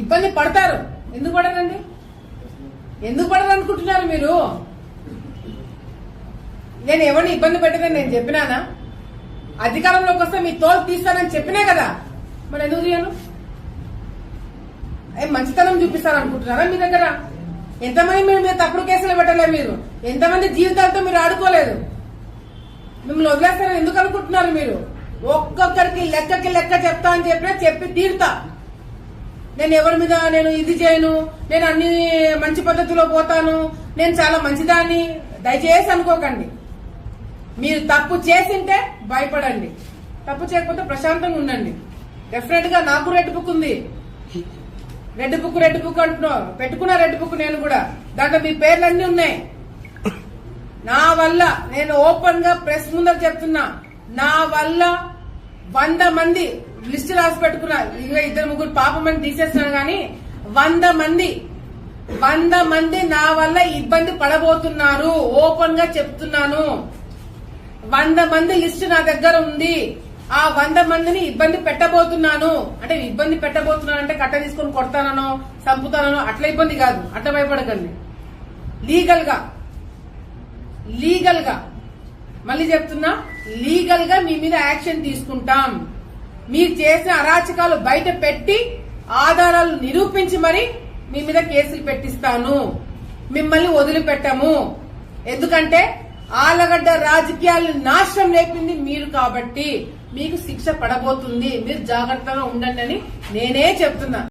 ఇబ్బంది పడతారు. ఎందుకు పడరండి? ఎందుకు పడరు అనుకుంటున్నారు మీరు? నేను ఎవరిని ఇబ్బంది పెట్టదని నేను చెప్పినానా? అధికారంలోకి వస్తే మీ తోలు తీస్తానని చెప్పినా కదా, మరి ఎందుకు తీయను? మంచితనం చూపిస్తారనుకుంటున్నారా? మీ దగ్గర ఎంతమంది మీరు మీద తప్పుడు కేసులు పెట్టలే? మీరు ఎంతమంది జీవితాలతో మీరు ఆడుకోలేదు? మిమ్మల్ని వదిలేస్తారని ఎందుకు అనుకుంటున్నారు మీరు? ఒక్కొక్కరికి లెక్క చెప్తా అని చెప్పినా చెప్పి తీరుతా. నేను ఎవరి మీద నేను ఇది చేయను, నేను అన్ని మంచి పద్ధతిలో పోతాను, నేను చాలా మంచిదాన్ని దయచేసి అనుకోకండి. మీరు తప్పు చేసింటే భయపడండి, తప్పు చేయకపోతే ప్రశాంతంగా ఉండండి. డెఫినెట్ గా నాకు రెడ్ బుక్ ఉంది. రెడ్ బుక్ అంటున్నావు, పెట్టుకున్నా రెడ్ బుక్ నేను కూడా. దాంట్లో మీ పేర్లన్నీ ఉన్నాయి. నా వల్ల నేను ఓపెన్ గా ప్రెస్ ముందర చెప్తున్నా, నా వల్ల 100 మంది లిస్ట్ రాసి పెట్టుకున్నా. ఇంకా 2-3 పాపమని తీసేస్తున్నాను కానీ 100 మంది నా వల్ల ఇబ్బంది పడబోతున్నారు. ఓపెన్ గా చెప్తున్నాను. 100 మంది లిస్ట్ నా దగ్గర ఉంది. ఆ 100 మందిని ఇబ్బంది పెట్టబోతున్నాను. అంటే ఇబ్బంది పెట్టబోతున్నాను అంటే కట్ట తీసుకొని కొడతానో చంపుతానో అట్లా ఇబ్బంది కాదు. అట్లా భయపడకండి. లీగల్ గా మళ్ళీ చెప్తున్నా, లీగల్ గా మీ మీద యాక్షన్ తీసుకుంటాం. మీరు చేసిన అరాచకాలు బయట పెట్టి ఆధారాలు నిరూపించి మరి మీ మీద కేసులు పెట్టిస్తాను. మిమ్మల్ని వదిలిపెట్టము. ఎందుకంటే ఆలగడ్డ రాజకీయాలను నాశనం లేపింది మీరు కాబట్టి మీకు శిక్ష పడబోతుంది. మీరు జాగ్రత్తగా ఉండండి అని నేనే చెప్తున్నా.